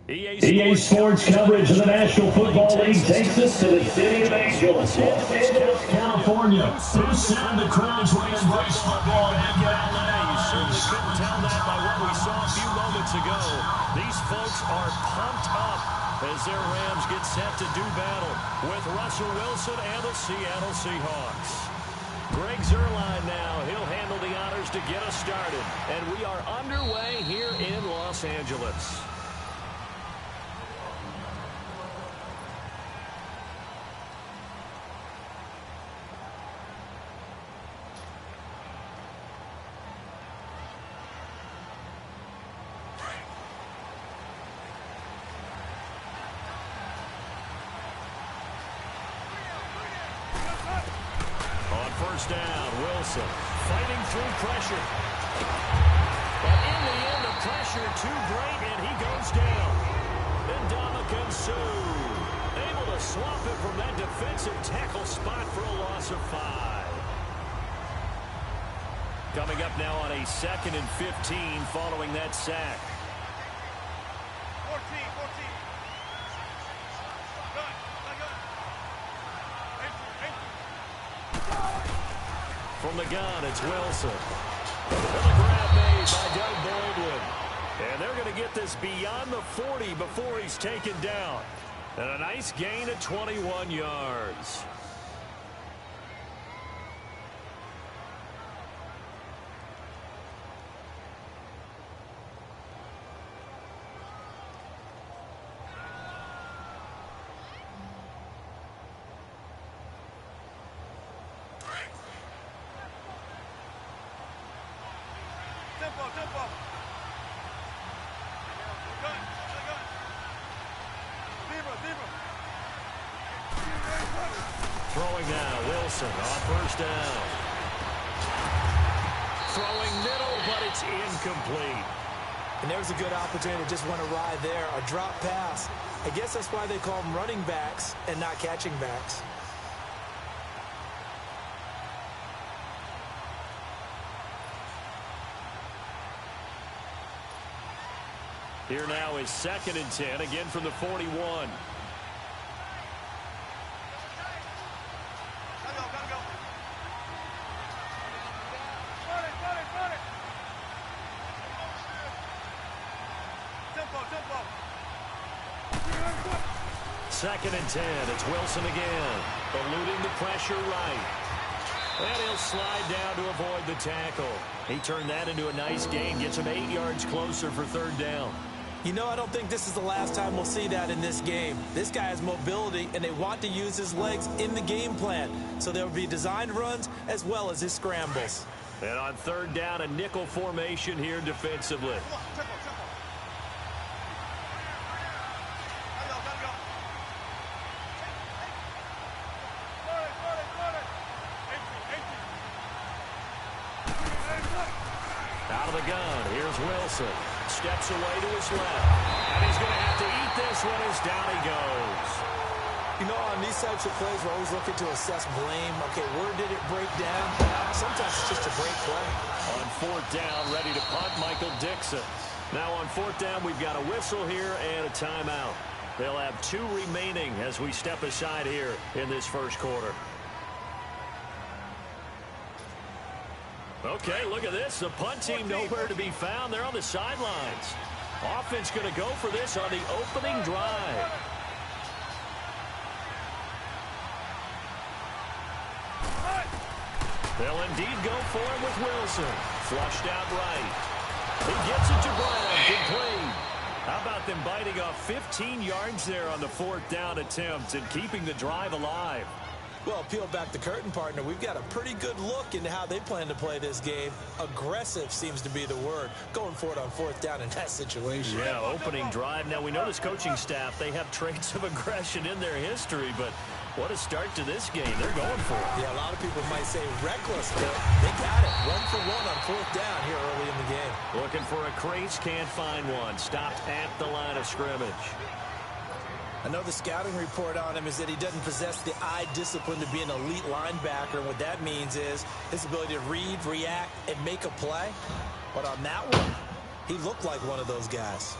EA Sports coverage of the National Football League takes us to the city of Angeles, Los Angeles, California. Who said the crowds would embrace football back in LA? You certainly couldn't tell that by what we saw a few moments ago. These folks are pumped up as their Rams get set to do battle with Russell Wilson and the Seattle Seahawks. Greg Zuerlein now. He'll handle the honors to get us started. And we are underway here in Los Angeles. First down, Wilson fighting through pressure. But in the end, the pressure too great, and he goes down. Ndamukong Suh able to swap it from that defensive tackle spot for a loss of 5. Coming up now on a 2nd and 15 following that sack. 14. From the gun, it's Wilson. And the grab made by Doug Baldwin. And they're going to get this beyond the 40 before he's taken down. And a nice gain of 21 yards. Tempo. Throwing now, Wilson on first down. Throwing middle, but it's incomplete. And there's a good opportunity to just want to ride there. A drop pass. I guess that's why they call them running backs and not catching backs. Here now is 2nd and 10, again from the 41. Gotta go. Run it. Tempo. 2nd and 10, it's Wilson again. Eluding the pressure right. And he'll slide down to avoid the tackle. He turned that into a nice gain, gets him 8 yards closer for 3rd down. You know, I don't think this is the last time we'll see that in this game. This guy has mobility, and they want to use his legs in the game plan. So there will be designed runs as well as his scrambles. And on 3rd down, a nickel formation here defensively. Tempo. Gotta go. Out of the gun, here's Wilson. Steps away to his left. And he's going to have to eat this one as down he goes. You know, on these types of plays, we're always looking to assess blame. Okay, where did it break down? Sometimes it's just a great play. On 4th down, ready to punt, Michael Dixon. Now on 4th down, we've got a whistle here and a timeout. They'll have 2 remaining as we step aside here in this first quarter. Okay, look at this. The punt team nowhere to be found. They're on the sidelines. Offense going to go for this on the opening drive. They'll indeed go for him with Wilson. Flushed out right. He gets it to Brown. Complete. How about them biting off 15 yards there on the 4th down attempt and keeping the drive alive? Well, peel back the curtain, partner. We've got a pretty good look into how they plan to play this game. Aggressive seems to be the word. Going for it on 4th down in that situation. Yeah, opening drive. Now, we know this coaching staff, they have traits of aggression in their history, but what a start to this game. They're going for it. Yeah, a lot of people might say reckless, but they got it. 1 for 1 on 4th down here early in the game. Looking for a crease, can't find one. Stopped at the line of scrimmage. I know the scouting report on him is that he doesn't possess the eye discipline to be an elite linebacker. And what that means is his ability to read, react, and make a play. But on that one, he looked like one of those guys.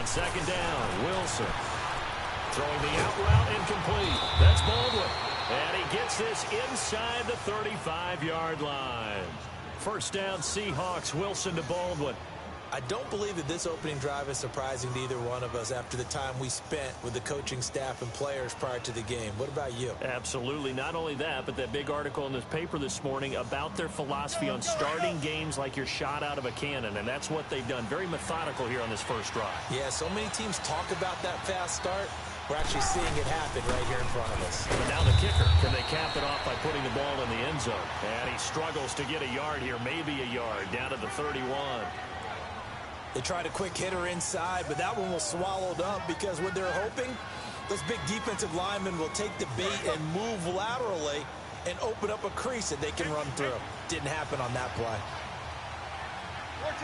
second down, Wilson. Throwing the out route incomplete. That's Baldwin. And he gets this inside the 35-yard line. First down, Seahawks. Wilson to Baldwin. I don't believe that this opening drive is surprising to either one of us after the time we spent with the coaching staff and players prior to the game. What about you? Absolutely. Not only that, but that big article in this paper this morning about their philosophy on starting games like you're shot out of a cannon, and that's what they've done. Very methodical here on this first drive. Yeah, so many teams talk about that fast start. We're actually seeing it happen right here in front of us. But now the kicker. Can they cap it off by putting the ball in the end zone? And he struggles to get a yard here, maybe a yard, down to the 31. They tried a quick hitter inside, but that one was swallowed up because what they're hoping, those big defensive linemen will take the bait and move laterally and open up a crease that they can run through. Didn't happen on that play. 14.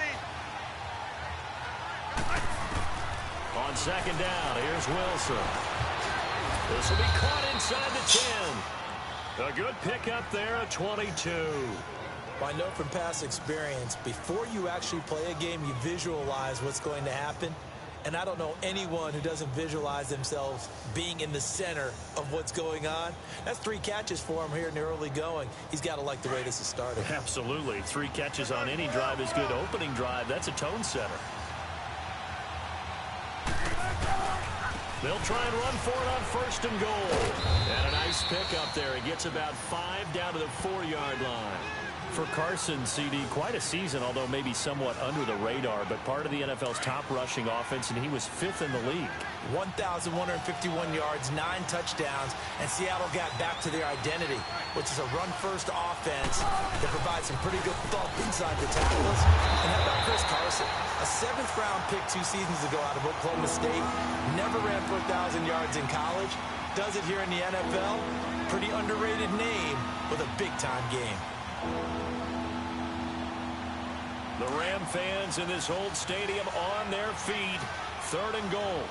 On second down, here's Wilson. This will be caught inside the 10. A good pickup there at 22. I know from past experience, before you actually play a game, you visualize what's going to happen. And I don't know anyone who doesn't visualize themselves being in the center of what's going on. That's 3 catches for him here in the early going. He's got to like the way this is started. Absolutely. 3 catches on any drive is good. Opening drive, that's a tone setter. They'll try and run for it on first and goal. And a nice pickup there. He gets about 5 down to the 4-yard line. For Carson, CD, quite a season, although maybe somewhat under the radar, but part of the NFL's top rushing offense, and he was 5th in the league. 1,151 yards, 9 touchdowns, and Seattle got back to their identity, which is a run-first offense that provides some pretty good thump inside the tackles. And how about Chris Carson? A 7th-round pick 2 seasons ago out of Oklahoma State, never ran for 1,000 yards in college, does it here in the NFL. Pretty underrated name with a big-time game. The Ram fans in this old stadium on their feet. 3rd and goal.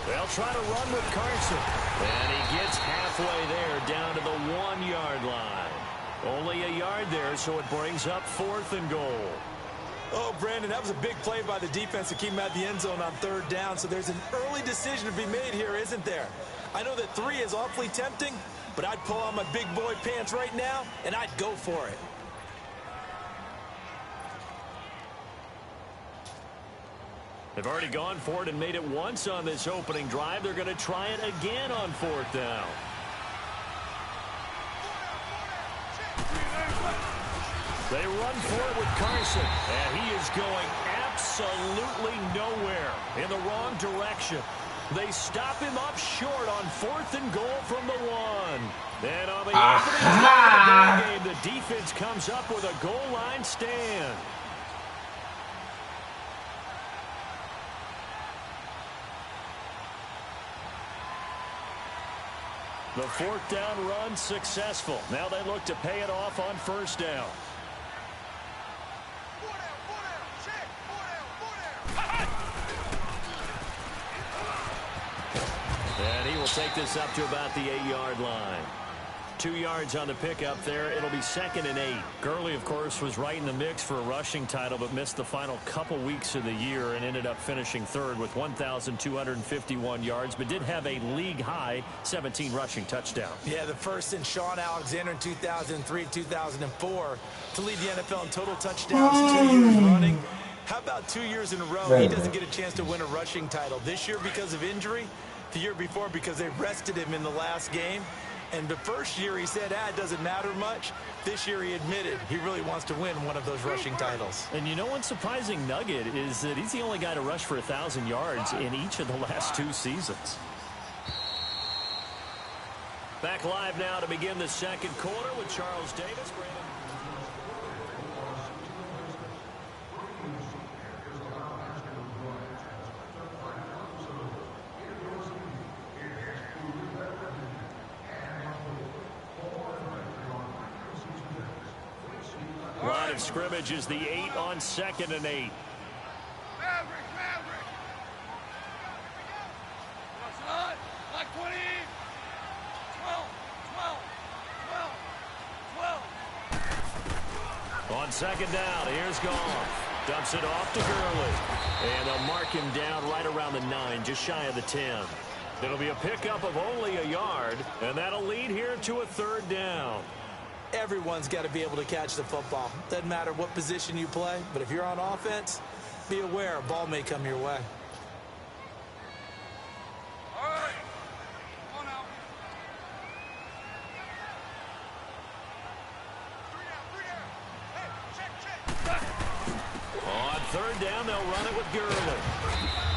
They'll try to run with Carson. And he gets halfway there down to the 1-yard line. Only a yard there, so it brings up 4th and goal. Oh, Brandon, that was a big play by the defense to keep him at the end zone on 3rd down. So there's an early decision to be made here, isn't there? I know that 3 is awfully tempting, but I'd pull on my big boy pants right now, and I'd go for it. They've already gone for it and made it once on this opening drive. They're going to try it again on 4th down. They run for it with Carson, and he is going absolutely nowhere in the wrong direction. They stop him up short on 4th and goal from the 1. Then on the opening drive of the game, the defense comes up with a goal line stand. The 4th down run successful. Now they look to pay it off on 1st down. And he will take this up to about the 8-yard line. 2 yards on the pickup there. It'll be 2nd and 8. Gurley, of course, was right in the mix for a rushing title, but missed the final couple weeks of the year and ended up finishing 3rd with 1,251 yards, but did have a league-high 17 rushing touchdowns. Yeah, the first in Sean Alexander in 2003, 2004 to lead the NFL in total touchdowns 2 years running. How about 2 years in a row? He doesn't get a chance to win a rushing title. This year because of injury, the year before because they rested him in the last game. And the first year he said, it doesn't matter much. This year he admitted he really wants to win one of those rushing titles. And you know one surprising nugget is that he's the only guy to rush for 1,000 yards in each of the last 2 seasons. Back live now to begin the 2nd quarter with Charles Davis. Line of scrimmage is the 8 on 2nd and 8. Like 20. 12. On 2nd down, here's Goff. Dumps it off to Gurley. And they'll mark him down right around the 9, just shy of the 10. It'll be a pickup of only a yard, and that'll lead here to a 3rd down. Everyone's got to be able to catch the football. Doesn't matter what position you play, but if you're on offense, be aware a ball may come your way. All right. Come on now. 3 down. Hey, check. On 3rd down, they'll run it with Gurley.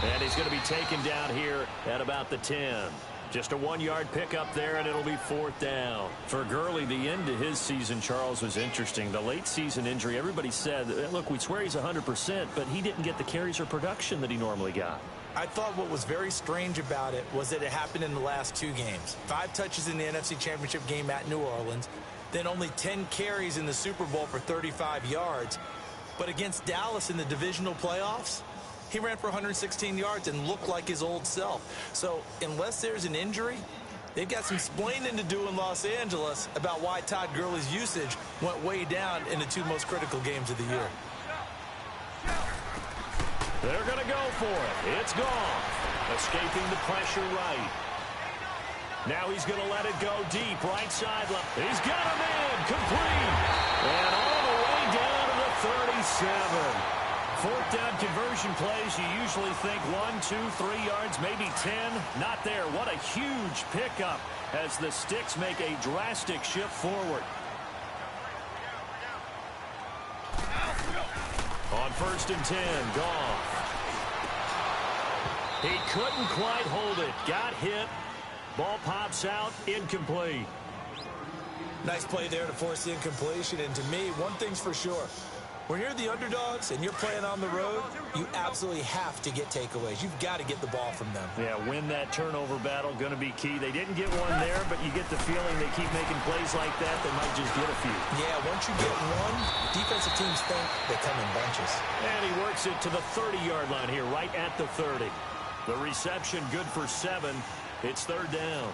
And he's going to be taken down here at about the 10. Just a 1-yard pickup there, and it'll be 4th down. For Gurley, the end to his season, Charles, was interesting. The late season injury, everybody said, look, we swear he's 100%, but he didn't get the carries or production that he normally got. I thought what was very strange about it was that it happened in the last 2 games. 5 touches in the NFC Championship game at New Orleans, then only 10 carries in the Super Bowl for 35 yards. But against Dallas in the divisional playoffs, he ran for 116 yards and looked like his old self. So unless there's an injury, they've got some explaining to do in Los Angeles about why Todd Gurley's usage went way down in the 2 most critical games of the year. They're going to go for it. It's gone. Escaping the pressure right. Now he's going to let it go deep, right sideline. He's got him in, complete. And all the way down to the 37. 4th down conversion plays, you usually think 1, 2, 3 yards, maybe 10. Not there. What a huge pickup as the Sticks make a drastic shift forward. On 1st and 10, Goff. He couldn't quite hold it. Got hit. Ball pops out, incomplete. Nice play there to force the incompletion. And to me, one thing's for sure. When you're the underdogs and you're playing on the road, you absolutely have to get takeaways. You've got to get the ball from them. Yeah, win that turnover battle, going to be key. They didn't get one there, but you get the feeling they keep making plays like that, they might just get a few. Yeah, once you get one, defensive teams think they come in bunches. And he works it to the 30-yard line here, right at the 30. The reception good for 7. It's 3rd down.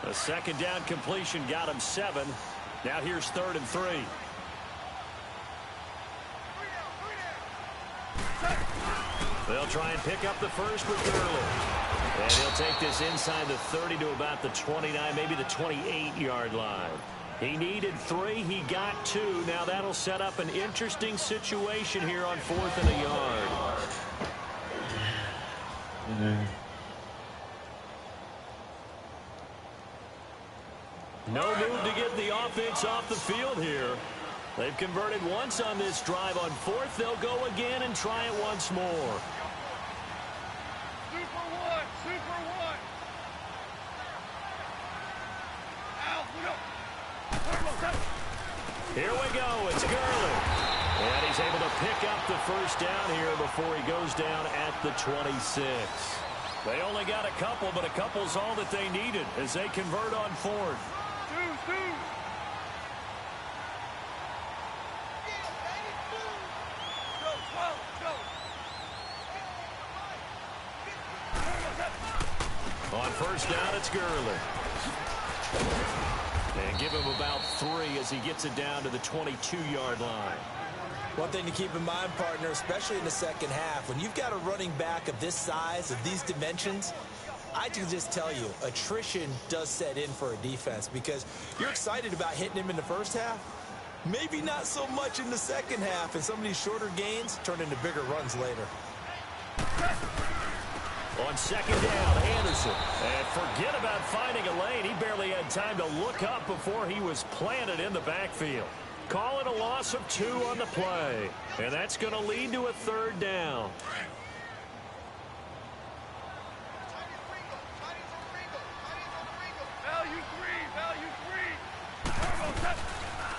A 2nd down completion got him 7. Now here's 3rd and 3. They'll try and pick up the first with Gurley. And he'll take this inside the 30 to about the 29, maybe the 28-yard line. He needed 3. He got 2. Now that'll set up an interesting situation here on 4th and a yard. No move to get the offense off the field here. They've converted once on this drive. On 4th, they'll go again and try it once more. Super one. Here we go. It's Gurley. And he's able to pick up the first down here before he goes down at the 26. They only got a couple, but a couple's all that they needed as they convert on 4th. Two. On 1st down, it's Gurley. And give him about 3 as he gets it down to the 22-yard line. One thing to keep in mind, partner, especially in the second half, when you've got a running back of this size, of these dimensions, I can just tell you, attrition does set in for a defense because you're excited about hitting him in the first half. Maybe not so much in the second half, and some of these shorter gains turn into bigger runs later. On 2nd down, Anderson. And forget about finding a lane. He barely had time to look up before he was planted in the backfield. Call it a loss of 2 on the play. And that's going to lead to a 3rd down.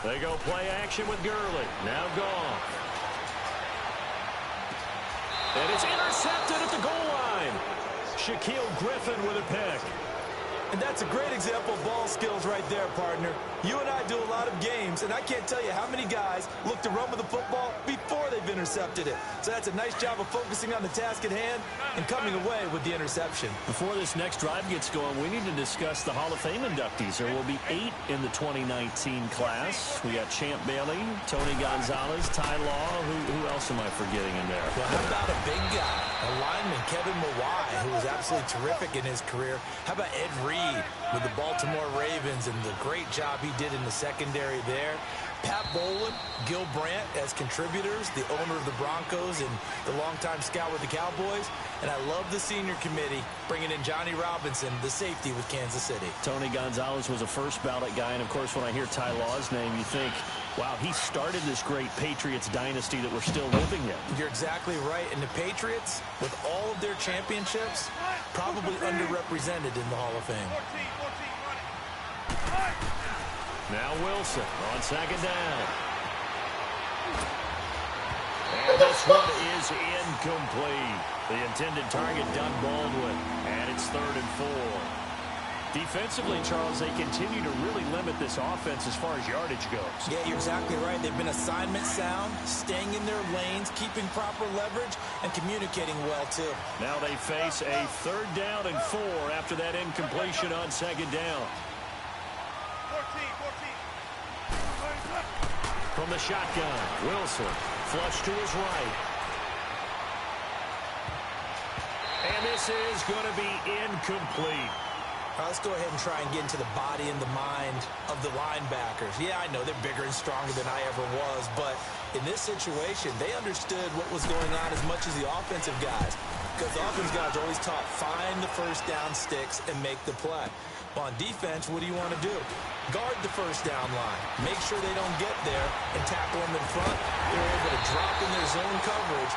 They go play action with Gurley. Now Goff. And it's intercepted at the goal line. Shaquille Griffin with a pick. And that's a great example of ball skills right there, partner. You and I do a lot of games, and I can't tell you how many guys look to run with the football before they've intercepted it. So that's a nice job of focusing on the task at hand and coming away with the interception. Before this next drive gets going, we need to discuss the Hall of Fame inductees. There will be 8 in the 2019 class. We got Champ Bailey, Tony Gonzalez, Ty Law. Who else am I forgetting in there? Well, how about a big guy, a lineman, Kevin Mawai, who was absolutely terrific in his career. How about Ed Reed with the Baltimore Ravens and the great job he did in the secondary there. Pat Bowlen, Gil Brandt as contributors, the owner of the Broncos and the longtime scout with the Cowboys. And I love the senior committee bringing in Johnny Robinson, the safety with Kansas City. Tony Gonzalez was a first ballot guy. And, of course, when I hear Ty Law's name, you think, wow, he started this great Patriots dynasty that we're still living in. You're exactly right. And the Patriots, with all of their championships, probably underrepresented in the Hall of Fame. 14, Now Wilson on second down. And this one is incomplete. The intended target, Doug Baldwin. And it's 3rd and 4. Defensively, Charles, they continue to really limit this offense as far as yardage goes. Yeah, you're exactly right. They've been assignment sound, staying in their lanes, keeping proper leverage, and communicating well, too. Now they face a 3rd down and 4 after that incompletion on second down. 14. From the shotgun, Wilson, flush to his right. And this is going to be incomplete. Let's go ahead and try and get into the body and the mind of the linebackers. Yeah, I know they're bigger and stronger than I ever was, but in this situation, they understood what was going on as much as the offensive guys, because the offensive guys are always taught, find the first down sticks and make the play. Well, on defense, what do you want to do? Guard the first down line. Make sure they don't get there and tackle them in front. They're able to drop in their zone coverage,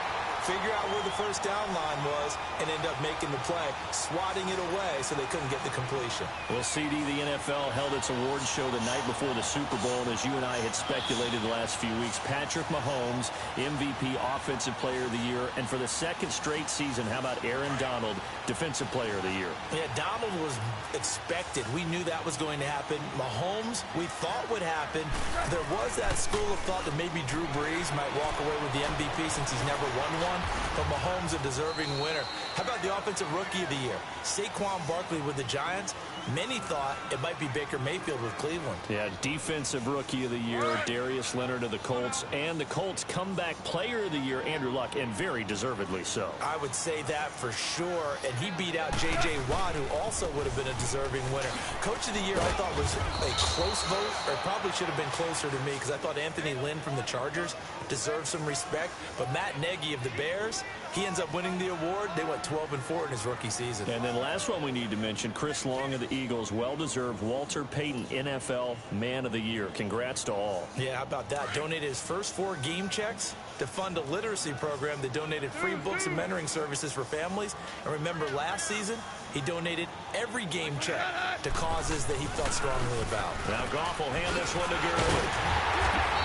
figure out where the first down line was, and end up making the play, swatting it away so they couldn't get the completion. Well, CD, the NFL held its awards show the night before the Super Bowl, and as you and I had speculated the last few weeks, Patrick Mahomes, MVP, Offensive Player of the Year, and for the 2nd straight season, how about Aaron Donald, Defensive Player of the Year? Yeah, Donald was expected. We knew that was going to happen. Mahomes, we thought would happen. There was that school of thought that maybe Drew Brees might walk away with the MVP since he's never won one. But Mahomes, a deserving winner. How about the Offensive Rookie of the Year? Saquon Barkley with the Giants. Many thought it might be Baker Mayfield with Cleveland. Yeah, Defensive Rookie of the Year, Darius Leonard of the Colts, and the Colts Comeback Player of the Year, Andrew Luck, and very deservedly so. I would say that for sure. And he beat out J.J. Watt, who also would have been a deserving winner. Coach of the Year, I thought, was a close vote, or probably should have been closer to me, because I thought Anthony Lynn from the Chargers deserved some respect. But Matt Nagy of the Bears, he ends up winning the award. They went 12-4 in his rookie season. And then last one we need to mention, Chris Long of the Eagles, well-deserved Walter Payton NFL Man of the Year. Congrats to all. Yeah, how about that? Donated his first 4 game checks to fund a literacy program that donated free books and mentoring services for families. And remember, last season, he donated every game check to causes that he felt strongly about. Now Goff will hand this one to Gurley.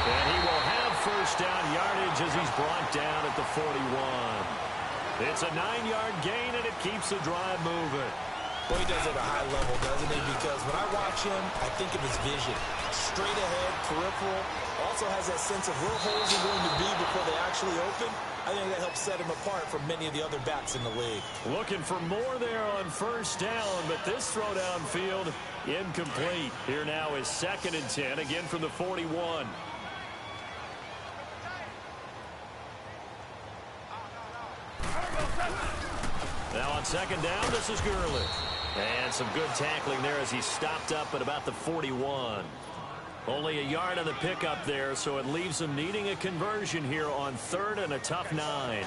And he will have first down yardage as he's brought down at the 41. It's a 9-yard gain, and it keeps the drive moving. Well, he does it at a high level, doesn't he? Because when I watch him, I think of his vision. Straight ahead, peripheral. Also has that sense of where holes are going to be before they actually open. I think that helps set him apart from many of the other backs in the league. Looking for more there on first down, but this throw downfield incomplete. Here now is 2nd and 10, again from the 41. Now on second down, this is Gurley. And some good tackling there as he stopped up at about the 41. Only a yard on the pickup there, so it leaves him needing a conversion here on 3rd and a tough 9.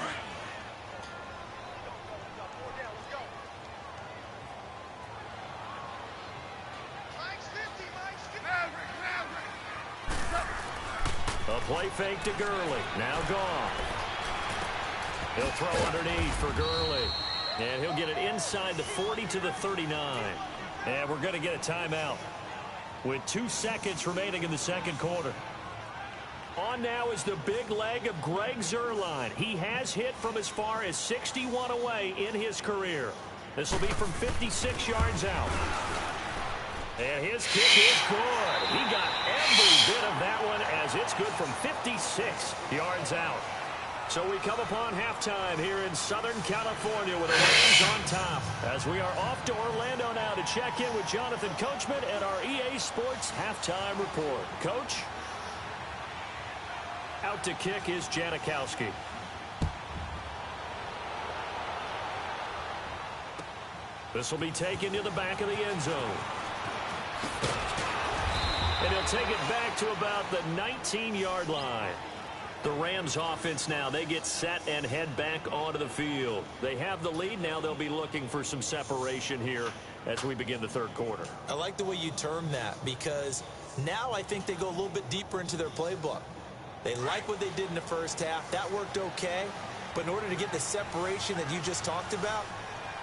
A play fake to Gurley. Now gone. He'll throw underneath for Gurley. And he'll get it inside the 40 to the 39. And we're going to get a timeout with 2 seconds remaining in the 2nd quarter. On now is the big leg of Greg Zuerlein. He has hit from as far as 61 away in his career. This will be from 56 yards out. And his kick is good. He got every bit of that one as it's good from 56 yards out. So we come upon halftime here in Southern California with the Rams on top as we are off to Orlando now to check in with Jonathan Coachman and our EA Sports halftime report. Coach? Out to kick is Janikowski. This will be taken to the back of the end zone. And he'll take it back to about the 19-yard line. The Rams offense now, they get set and head back onto the field. They have the lead. Now they'll be looking for some separation here as we begin the third quarter. I like the way you term that because now I think they go a little bit deeper into their playbook. They like what they did in the first half. That worked okay. But in order to get the separation that you just talked about,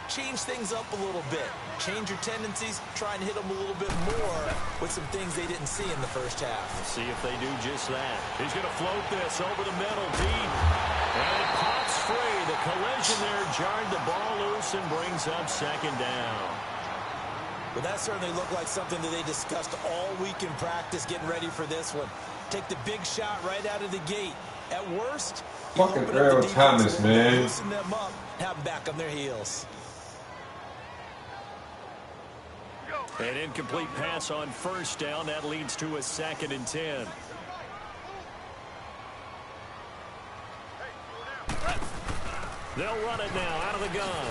change things up a little bit. Change your tendencies. Try and hit them a little bit more with some things they didn't see in the first half. Let's see if they do just that. He's going to float this over the middle deep. And it pops free. The collision there jarred the ball loose and brings up second down. Well, that certainly looked like something that they discussed all week in practice getting ready for this one. Take the big shot right out of the gate. At worst, fucking Earl Thomas, man. Loosen them up, have them back on their heels. An incomplete pass on first down. That leads to a 2nd and 10. They'll run it now out of the gun.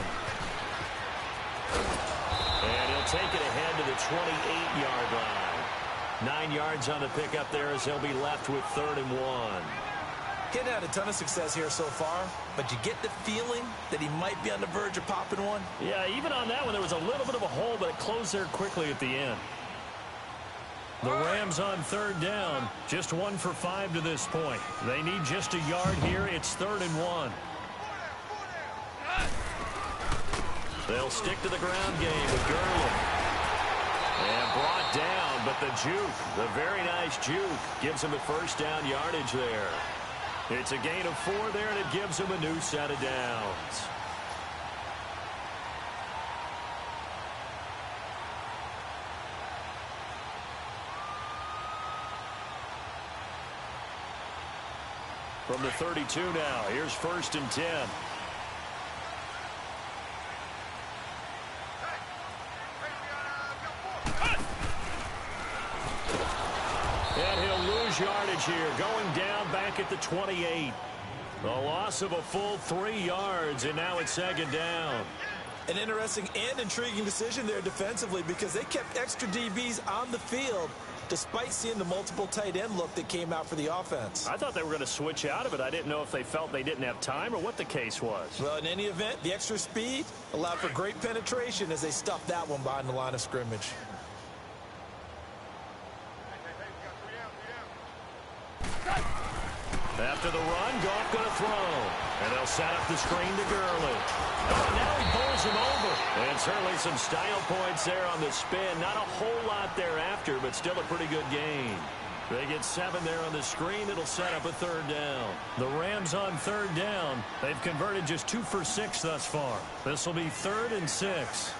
And he'll take it ahead to the 28-yard line. 9 yards on the pickup there as they'll be left with 3rd and 1. Hadn't had a ton of success here so far, but you get the feeling that he might be on the verge of popping one. Yeah, even on that one, there was a little bit of a hole, but it closed there quickly at the end. The Rams on 3rd down, just 1 for 5 to this point. They need just a yard here. It's 3rd and 1. They'll stick to the ground game with Gurley. And brought down, but the juke, the very nice juke, gives him a first down yardage there. It's a gain of 4 there, and it gives him a new set of downs. From the 32 now, here's 1st and 10. And he'll lose yardage here, going down back at the 28. A loss of a full 3 yards, and now it's 2nd down. An interesting and intriguing decision there defensively because they kept extra DBs on the field despite seeing the multiple tight end look that came out for the offense. I thought they were going to switch out of it. I didn't know if they felt they didn't have time or what the case was. Well, in any event, the extra speed allowed for great penetration as they stuffed that one behind the line of scrimmage. After the run, Goff going to throw. And they'll set up the screen to Gurley. Oh, now he pulls him over. And certainly some style points there on the spin. Not a whole lot thereafter, but still a pretty good gain. They get 7 there on the screen. It'll set up a 3rd down. The Rams on 3rd down. They've converted just 2 for 6 thus far. This will be 3rd and 6.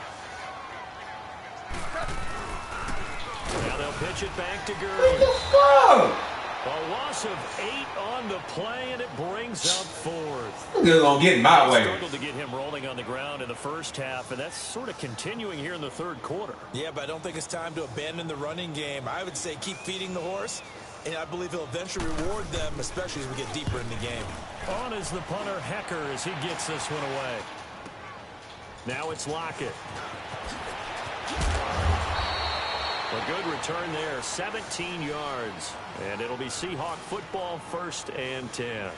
Now they'll pitch it back to Gurley. A loss of 8 on the play, and it brings up 4th. They're going to get my way. Struggled to get him rolling on the ground in the first half, and that's sort of continuing here in the 3rd quarter. Yeah, but I don't think it's time to abandon the running game. I would say keep feeding the horse, and I believe he'll eventually reward them, especially as we get deeper in the game. On is the punter, Hecker, as he gets this one away. Now it's Lockett. A good return there, 17 yards. And it'll be Seahawk football, 1st and 10.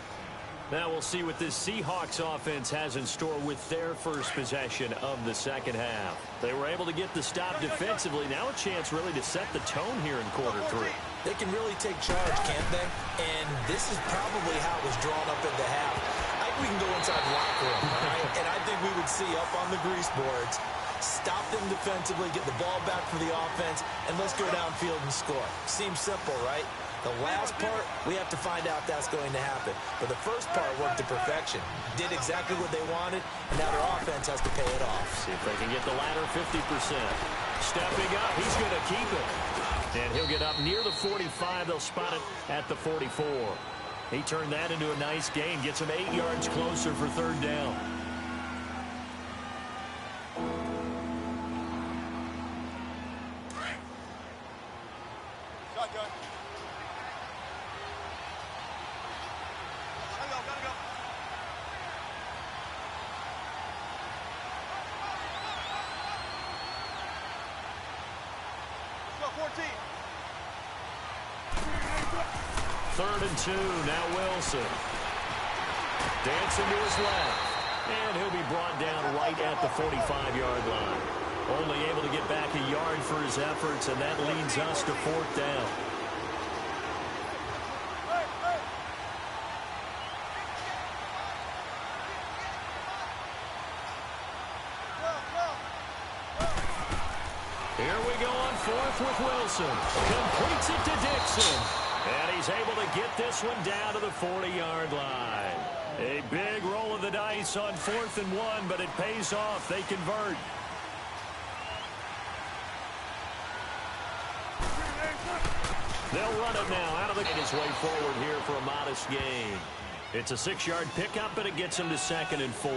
Now we'll see what this Seahawks offense has in store with their first possession of the 2nd half. They were able to get the stop defensively. Now a chance really to set the tone here in quarter 3. They can really take charge, can't they? And this is probably how it was drawn up at the half. I think we can go inside the locker room, right? And I think we would see up on the grease boards, stop them defensively, get the ball back for the offense, and let's go downfield and score. Seems simple, right? The last part, we have to find out if that's going to happen. But the first part worked to perfection. Did exactly what they wanted, and now their offense has to pay it off. See if they can get the latter 50%. Stepping up, he's going to keep it. And he'll get up near the 45. They'll spot it at the 44. He turned that into a nice gain. Gets him 8 yards closer for third down. Shotgun. Gotta go. Let's go, 14. 3rd and 2. Now Wilson. Dancing to his left. And he'll be brought down right at the 45-yard line. Only able to get back a yard for his efforts, and that leads us to 4th down. Here we go on 4th with Wilson. Completes it to Dixon. And he's able to get this one down to the 40-yard line. A big roll of the dice on 4th and 1, but it pays off. They convert. They'll run it now out of the his way forward here for a modest gain. It's a 6-yard pickup, and it gets him to 2nd and 4.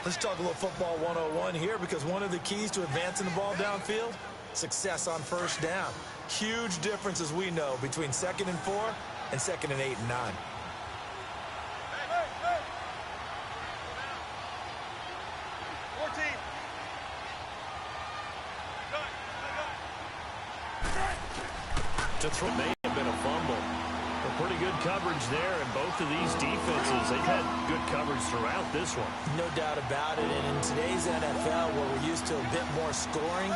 Let's talk a little football 101 here, because one of the keys to advancing the ball downfield, success on first down. Huge difference, as we know, between 2nd and 4 and 2nd and 8 and 9. To throw may have been a fumble. A pretty good coverage there, and both of these defenses, they've had good coverage throughout this one. No doubt about it, and in today's NFL, where we're used to a bit more scoring,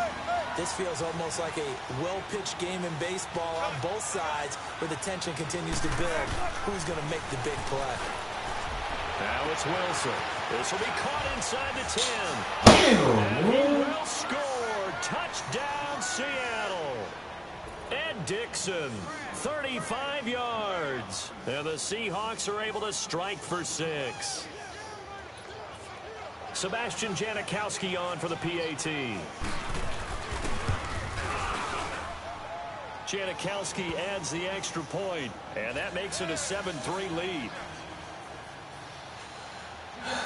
this feels almost like a well-pitched game in baseball on both sides, where the tension continues to build. Who's going to make the big play? Now it's Wilson. This will be caught inside the 10. And he will score. Touchdown, Seattle. And Dixon, 35 yards. And the Seahawks are able to strike for 6. Sebastian Janikowski on for the PAT. Janikowski adds the extra point, and that makes it a 7-3 lead.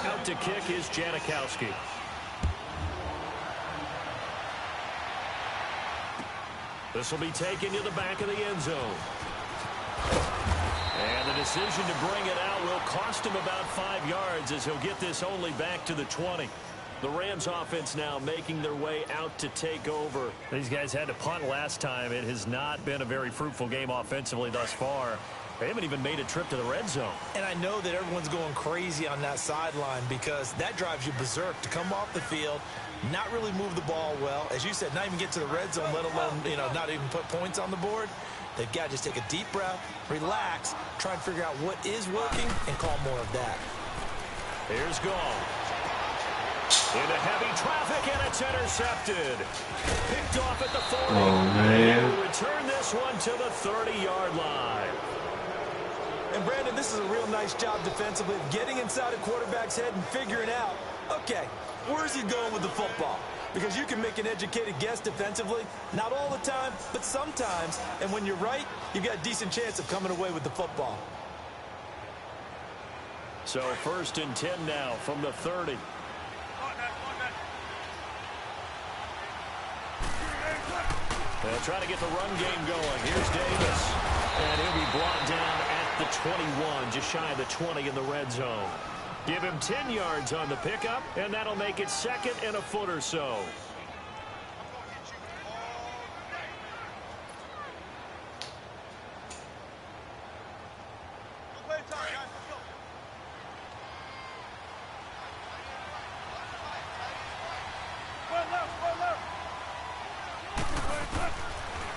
Out to kick is Janikowski. This will be taken to the back of the end zone. And the decision to bring it out will cost him about 5 yards, as he'll get this only back to the 20. The Rams offense now making their way out to take over. These guys had to punt last time. It has not been a very fruitful game offensively thus far. They haven't even made a trip to the red zone. And I know that everyone's going crazy on that sideline, because that drives you berserk to come off the field, not really move the ball well. As you said, not even get to the red zone, let alone, not even put points on the board. They've got to just take a deep breath, relax, try and figure out what is working, and call more of that. Here's Gall. Into heavy traffic, and it's intercepted. Picked off at the 40. Oh, man. And return this one to the 30-yard line. And, Brandon, this is a real nice job defensively of getting inside a quarterback's head and figuring out, okay, where's he going with the football? Because you can make an educated guess defensively, not all the time, but sometimes. And when you're right, you've got a decent chance of coming away with the football. So 1st and 10 now from the 30. They'll try to get the run game going. Here's Davis. And he'll be brought down at the 21, just shy of the 20 in the red zone. Give him 10 yards on the pickup, and that'll make it 2nd and a foot or so.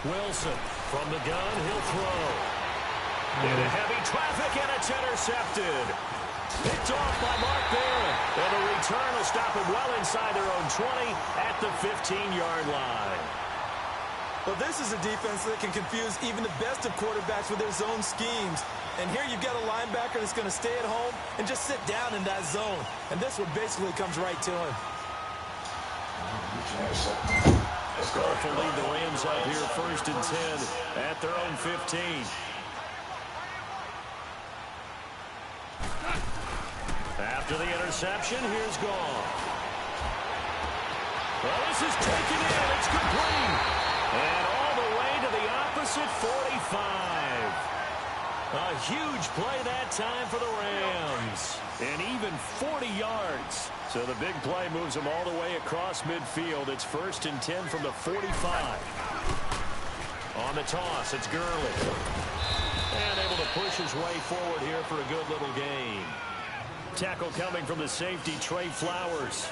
Wilson from the gun, he'll throw. Into heavy traffic, and it's intercepted. Picked off by Mark Barron. And the return will stop him well inside their own 20 at the 15-yard line. Well, this is a defense that can confuse even the best of quarterbacks with their zone schemes. And here you've got a linebacker that's going to stay at home and just sit down in that zone. And this one basically comes right to him. Goff will lead the Rams up here 1st and 10 at their own 15. After the interception, here's Goff. Well, this is taken in. It's complete. And all the way to the opposite 45. A huge play that time for the Rams. And even 40 yards. So the big play moves them all the way across midfield. It's 1st and 10 from the 45. On the toss, it's Gurley. And able to push his way forward here for a good little gain. Tackle coming from the safety, Trey Flowers.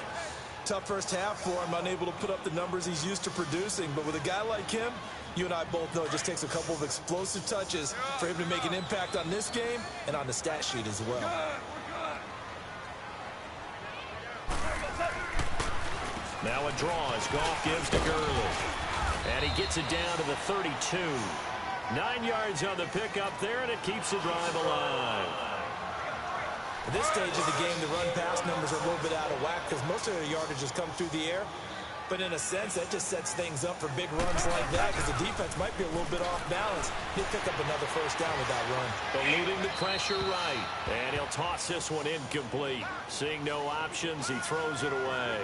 Tough first half for him, unable to put up the numbers he's used to producing. But with a guy like him, you and I both know it just takes a couple of explosive touches for him to make an impact on this game and on the stat sheet as well. Now a draw as Goff gives to Gurley. And he gets it down to the 32. 9 yards on the pickup there, and it keeps the drive alive. At this stage of the game, the run-pass numbers are a little bit out of whack because most of their yardage has come through the air. But in a sense, that just sets things up for big runs like that because the defense might be a little bit off balance. He'll pick up another first down with that run. Eluding the pressure right. And he'll toss this one incomplete. Seeing no options, he throws it away.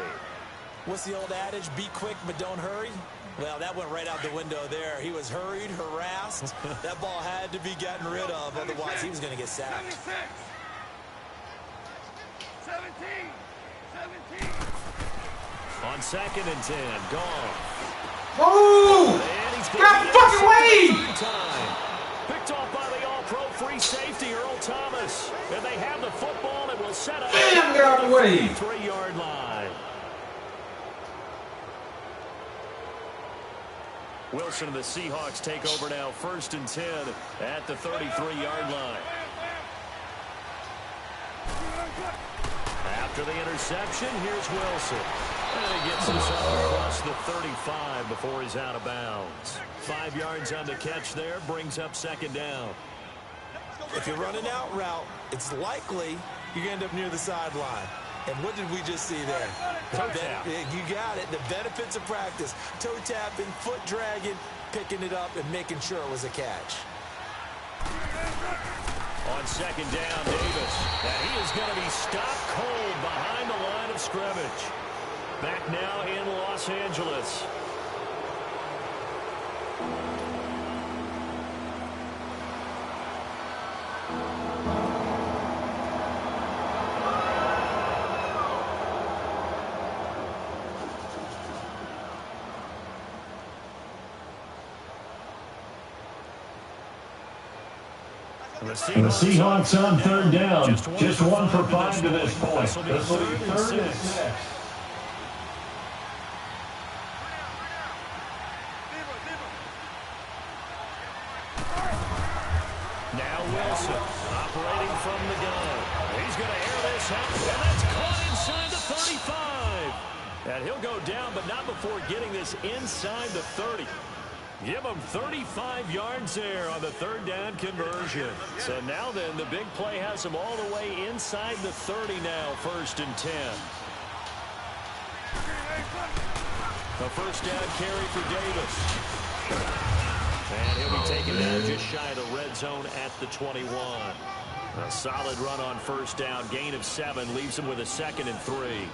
What's the old adage? Be quick, but don't hurry. Well, that went right out the window there. He was hurried, harassed. That ball had to be gotten rid of. Otherwise, he was going to get sacked. 17. On 2nd and 10, Goff. Oh! And he's Get out of the fucking way! Time. Picked off by the all-pro free safety, Earl Thomas. And they have the football and will set up Damn, get out of the way! 3-yard line. Wilson and the Seahawks take over now, 1st and 10 at the 33-yard line. After the interception, here's Wilson. And he gets himself across the 35 before he's out of bounds. 5 yards on the catch there, brings up 2nd down. If you're running out route, it's likely you're going to end up near the sideline. And what did we just see there? Toe tap. You got it. The benefits of practice. Toe tapping, foot dragging, picking it up, and making sure it was a catch. On 2nd down, Davis. And he is going to be stopped cold behind the line of scrimmage. Back now in Los Angeles. And the Seahawks on 3rd down. Just one for 5 to this point. This will be 3rd and 6. Now Wilson operating from the gun. He's going to air this out, and that's caught inside the 35. And he'll go down, but not before getting this inside the 30. Give him 35 yards there on the 3rd down conversion. So now then, the big play has him all the way inside the 30 now, 1st and 10. A 1st down carry for Davis. And he'll be taken down just shy of the red zone at the 21. A solid run on 1st down. Gain of 7 leaves him with a 2nd and 3.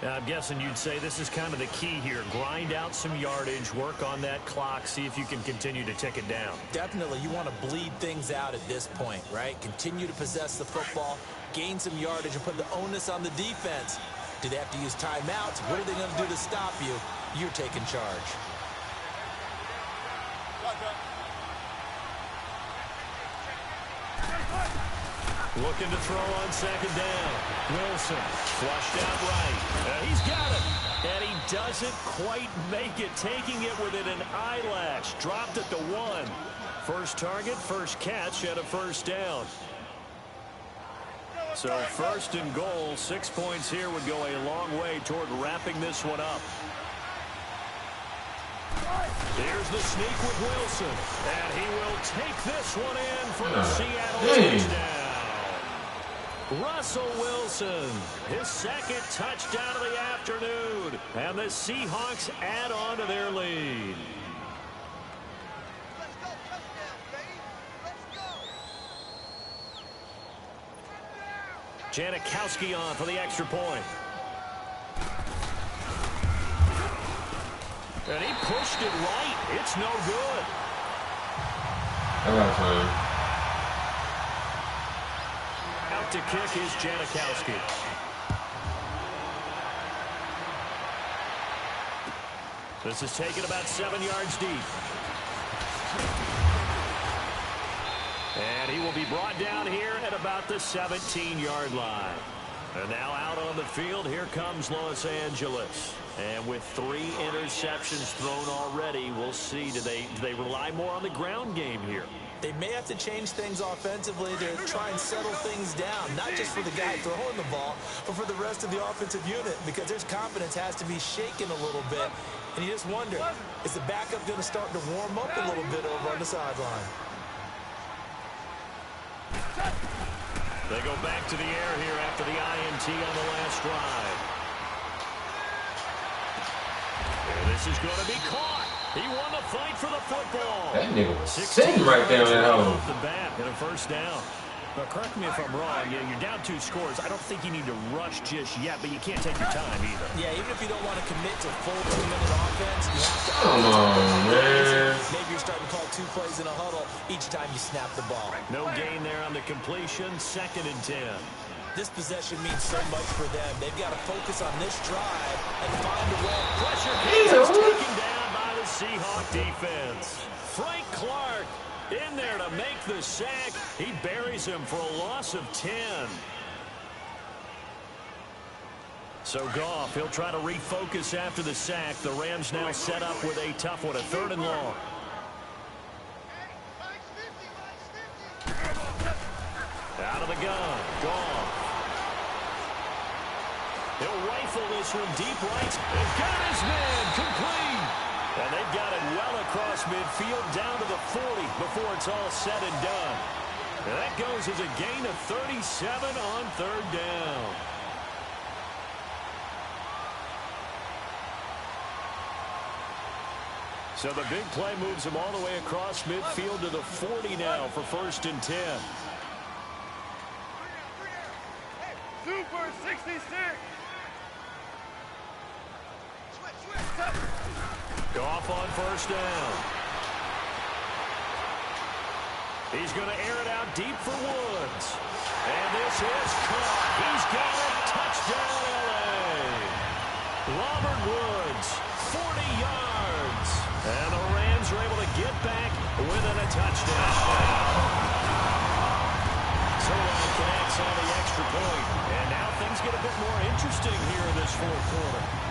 I'm guessing you'd say this is kind of the key here. Grind out some yardage, work on that clock, see if you can continue to tick it down. Definitely, you want to bleed things out at this point, right? Continue to possess the football, gain some yardage, and put the onus on the defense. Do they have to use timeouts? What are they going to do to stop you? You're taking charge. Looking to throw on 2nd down. Wilson flushed out right. And he's got it. And he doesn't quite make it. Taking it within an eyelash. Dropped at the 1. First target, first catch, and a 1st down. So 1st and goal. 6 points here would go a long way toward wrapping this one up. Here's the sneak with Wilson. And he will take this one in for the Seattle touchdown. Russell Wilson, his second touchdown of the afternoon. And the Seahawks add on to their lead. Let's go, touchdown, baby. Let's go. Janikowski on for the extra point. And he pushed it right. It's no good. Out to kick is Janikowski. This is taken about 7 yards deep. And he will be brought down here at about the 17-yard line. And now out on the field, here comes Los Angeles. And with 3 interceptions thrown already, we'll see, do they rely more on the ground game here? They may have to change things offensively to try and settle things down, not just for the guy throwing the ball, but for the rest of the offensive unit, because their confidence has to be shaken a little bit. And you just wonder, is the backup going to start to warm up a little bit over on the sideline? They go back to the air here after the INT on the last drive. And this is going to be caught. He won the fight for the football. That nigga was sitting right there in that hole. Off the bat and a first down. Now, correct me if I'm wrong. You're down 2 scores. I don't think you need to rush just yet, but you can't take your time either. Yeah, even if you don't want to commit to full 2-minute offense, you have to. Come on, man. Maybe you're starting to call 2 plays in a huddle each time you snap the ball. No gain there on the completion. 2nd and 10. This possession means so much for them. They've got to focus on this drive and find a way. Pressure is taken down by the Seahawk defense. Frank Clark in there to make the sack. He buries him for a loss of 10. So Goff, he'll try to refocus after the sack. The Rams now set up with a tough one, a 3rd and long. Out of the gun, Goff. He'll rifle this one deep right. They've got his man complete. And they've got it well across midfield down to the 40 before it's all said and done. And that goes as a gain of 37 on 3rd down. So the big play moves him all the way across midfield to the 40 now for 1st and 10. Super 66. Goff on 1st down. He's going to air it out deep for Woods. And this is caught. He's got it. Touchdown, L.A. Robert Woods, 40 yards. And the Rams are able to get back within a touchdown. Solon connects on the extra point. And now things get a bit more interesting here in this 4th quarter.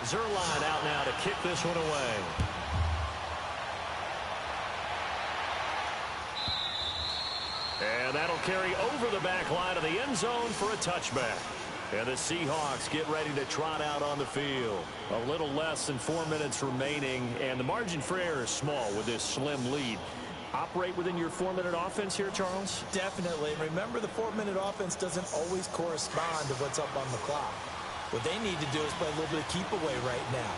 Zerline out now to kick this one away. And that'll carry over the back line of the end zone for a touchback. And the Seahawks get ready to trot out on the field. A little less than 4 minutes remaining, and the margin for error is small with this slim lead. Operate within your 4-minute offense here, Charles? Definitely. Remember, the 4-minute offense doesn't always correspond to what's up on the clock. What they need to do is play a little bit of keep away right now.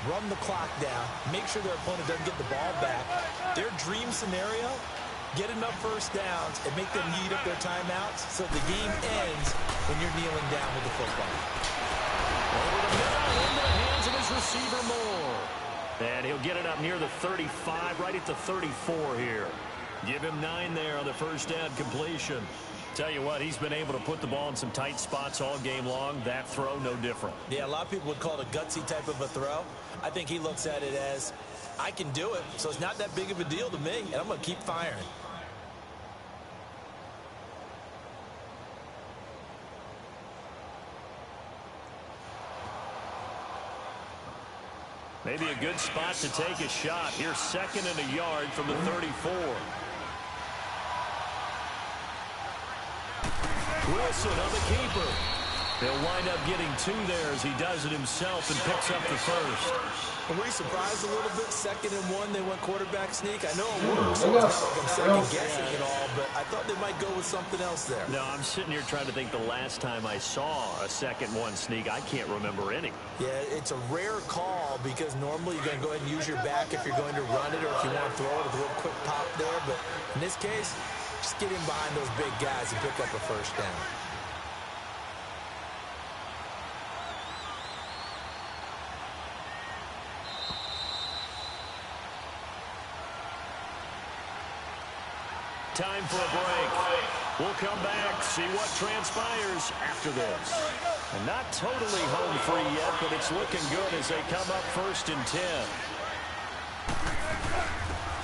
Run the clock down. Make sure their opponent doesn't get the ball back. Their dream scenario, get enough first downs and make them eat up their timeouts so the game ends when you're kneeling down with the football. Over the middle, into the hands of his receiver Moore. And he'll get it up near the 35, right at the 34 here. Give him 9 there on the first down completion. Tell you what, he's been able to put the ball in some tight spots all game long. That throw, no different. Yeah, a lot of people would call it a gutsy type of a throw. I think he looks at it as, I can do it, so it's not that big of a deal to me, and I'm going to keep firing. Maybe a good spot to take a shot. Here's 2nd and a yard from the 34. Wilson on the keeper. He'll wind up getting 2 there as he does it himself and picks up the first. Were you surprised a little bit? 2nd and 1, they went quarterback sneak. I know it works, so it's not like I'm second-guessing it all, but I thought they might go with something else there. No, I'm sitting here trying to think the last time I saw a 2nd-1 sneak. I can't remember any. Yeah, it's a rare call because normally you're going to go ahead and use your back if you're going to run it or if you want to throw it with a little quick pop there. But in this case, just get in behind those big guys and pick up a first down. Time for a break. We'll come back, see what transpires after this. And not totally home free yet, but it's looking good as they come up 1st and 10.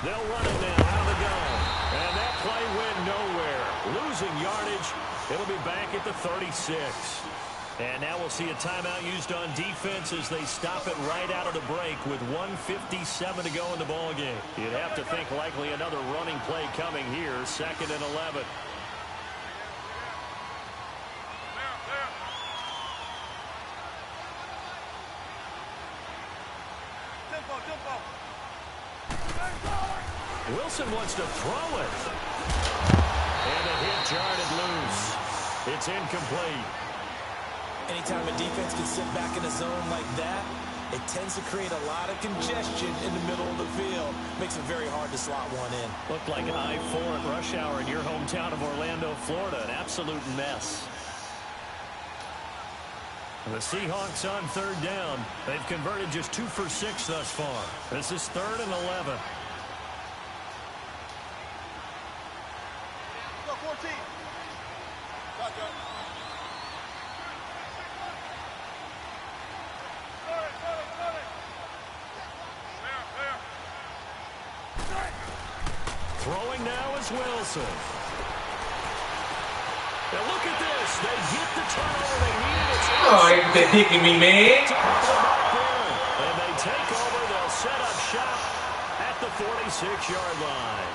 They'll run it now out of the gun. And that play went nowhere. Losing yardage. It'll be back at the 36. And now we'll see a timeout used on defense as they stop it right out of the break with 1:57 to go in the ballgame. You'd have to think likely another running play coming here, 2nd and 11. Wilson wants to throw it. And the hit jarred loose. It's incomplete. Anytime a defense can sit back in a zone like that, it tends to create a lot of congestion in the middle of the field. Makes it very hard to slot one in. Looked like I-4 at rush hour in your hometown of Orlando, Florida. An absolute mess. The Seahawks on 3rd down. They've converted just 2 for 6 thus far. This is 3rd and 11. Go 14. Throwing now is Wilson. Now look at this. They get the turnover they needed. Oh, they're digging me, man. And they take over. They'll set up shop at the 46-yard line.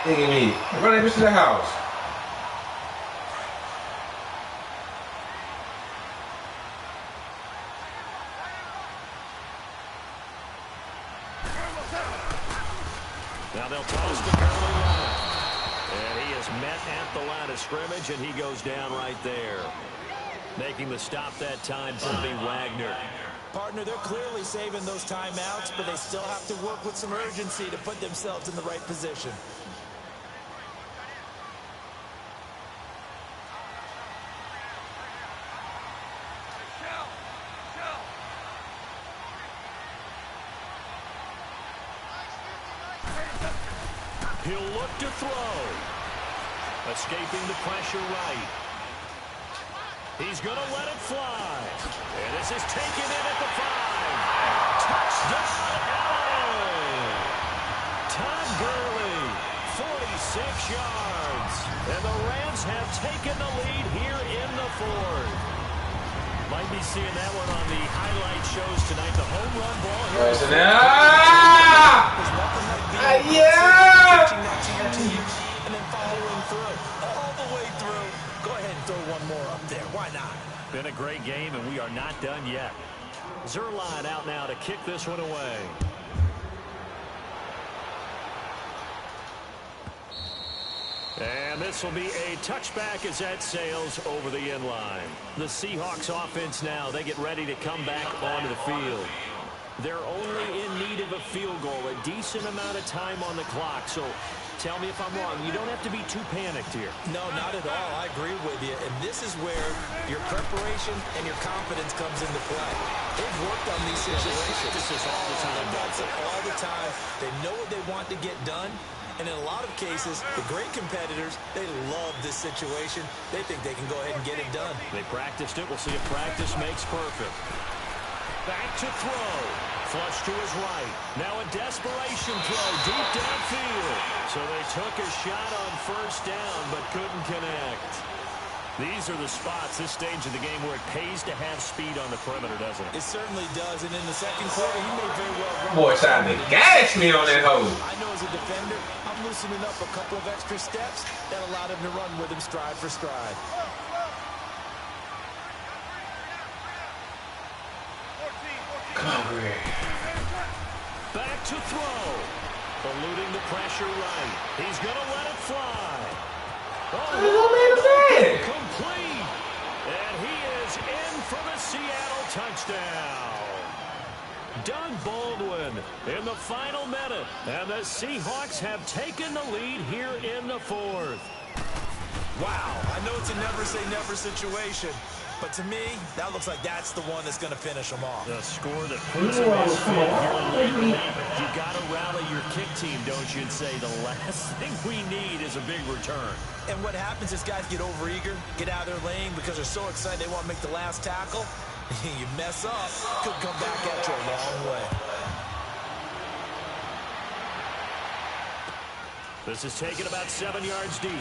Digging me. Run over to the house. Now they'll toss to Curly Long. And he is met at the line of scrimmage, and he goes down right there. Making the stop that time, Bobby Wagner. Partner, they're clearly saving those timeouts, but they still have to work with some urgency to put themselves in the right position. He'll look to throw. Escaping the pressure right. He's going to let it fly. And this is taken in at the 5. Touchdown, LA! Todd Gurley, 46 yards. And the Rams have taken the lead here in the 4th. Might be seeing that one on the highlight shows tonight. The home run ball here. Yeah! And then following through, all the way through. Go ahead and throw one more up there. Why not? Been a great game, and we are not done yet. Zerline out now to kick this one away. And this will be a touchback as that sails over the end line. The Seahawks offense now, they get ready to come back onto the field. They're only in need of a field goal, a decent amount of time on the clock. So tell me if I'm wrong. You don't have to be too panicked here. No, not at all. I agree with you. And this is where your preparation and your confidence comes into play. They've worked on these situations. This is all the time. That's it all the time. They know what they want to get done. And in a lot of cases, the great competitors, they love this situation. They think they can go ahead and get it done. They practiced it. We'll see if practice makes perfect. Back to throw. Flush to his right. Now a desperation throw deep downfield. So they took a shot on 1st down but couldn't connect. These are the spots, this stage of the game, where it pays to have speed on the perimeter, doesn't it? It certainly does. And in the second quarter, he may very well run. Boy, trying to gas me on that hole. I know as a defender, I'm loosening up a couple of extra steps that allowed him to run with him stride for stride. Come on, Greg. Back to throw. Eluding the pressure right. He's going to let it fly. Oh, complete. And he is in for the Seattle touchdown. Doug Baldwin in the final minute. And the Seahawks have taken the lead here in the fourth. Wow, I know it's a never-say-never situation, but to me, that looks like that's the one that's going to finish them off. The score that puts them in here. You got to rally your kick team, don't you, and say the last thing we need is a big return. And what happens is guys get overeager, get out of their lane because they're so excited they want to make the last tackle. You mess up, could come back at you a long way. This is taken about 7 yards deep.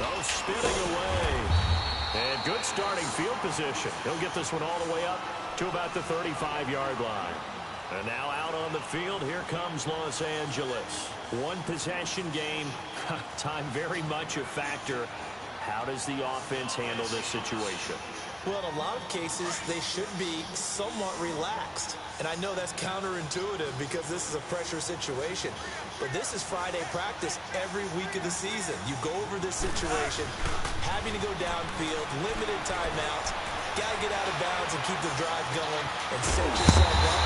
Oh, spinning away. And good starting field position. He'll get this one all the way up to about the 35-yard line. And now out on the field, here comes Los Angeles. One possession game. Time very much a factor. How does the offense handle this situation? Well, in a lot of cases, they should be somewhat relaxed. And I know that's counterintuitive because this is a pressure situation. But this is Friday practice every week of the season. You go over this situation, having to go downfield, limited timeouts, got to get out of bounds and keep the drive going and set yourself up.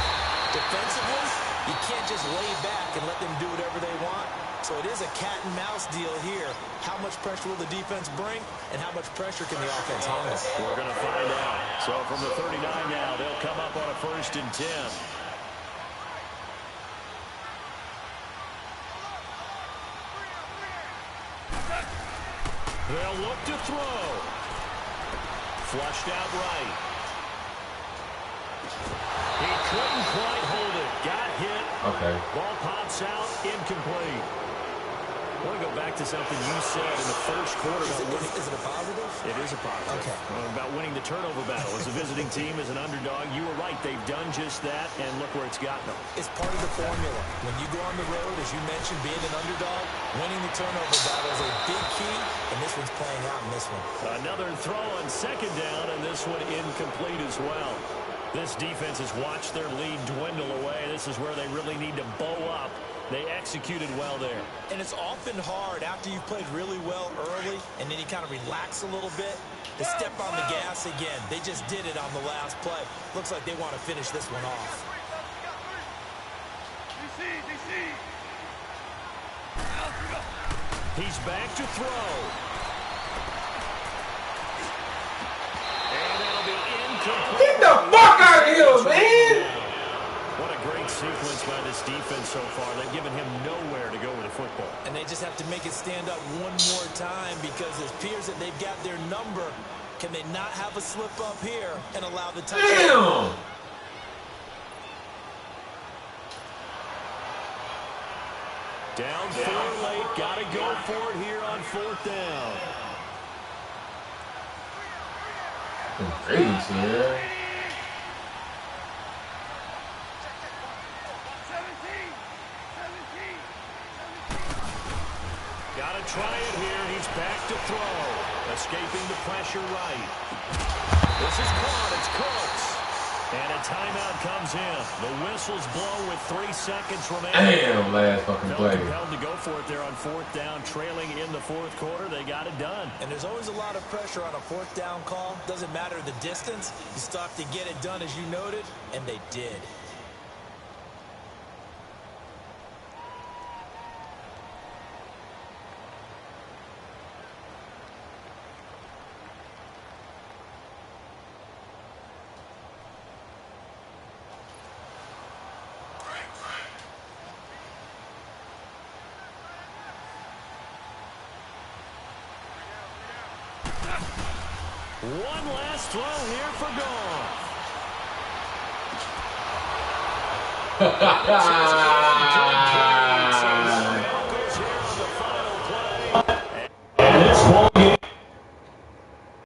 Defensively, you can't just lay back and let them do whatever they want. So it is a cat-and-mouse deal here. How much pressure will the defense bring, and how much pressure can the offense handle? We're going to find out. So from the 39 now, they'll come up on a 1st and 10. They'll look to throw. Flushed out right. He couldn't quite hold it. Got hit. Okay. Ball pops out. Incomplete. I want to go back to something you said in the first quarter. Is it a positive? It is a positive. Okay. About winning the turnover battle. As a visiting team, as an underdog, you were right. They've done just that, and look where it's gotten them. It's part of the formula. When you go on the road, as you mentioned, being an underdog, winning the turnover battle is a big key, and this one's playing out in this one. Another throw on 2nd down, and this one incomplete as well. This defense has watched their lead dwindle away. This is where they really need to bow up. They executed well there. And it's often hard after you've played really well early and then you kind of relax a little bit to step on the gas again. They just did it on the last play. Looks like they want to finish this one off. He's back to throw. And that'll be incomplete. Get the fuck out of here, man! What a great sequence by this defense so far. They've given him nowhere to go with the football. And they just have to make it stand up one more time because it appears that they've got their number. Can they not have a slip up here and allow the touchdown? Damn! Down 4 late. Got to go for it here on 4th down. Crazy, yeah. Got to try it here. He's back to throw. Escaping the pressure right. This is caught. It's Cooks. And a timeout comes in. The whistles blow with 3 seconds remaining. Damn, last fucking Felt play. compelled to go for it there on 4th down. Trailing in the 4th quarter. They got it done. And there's always a lot of pressure on a 4th down call. Doesn't matter the distance. You stop to get it done as you noted, and they did. One last throw here for Goff.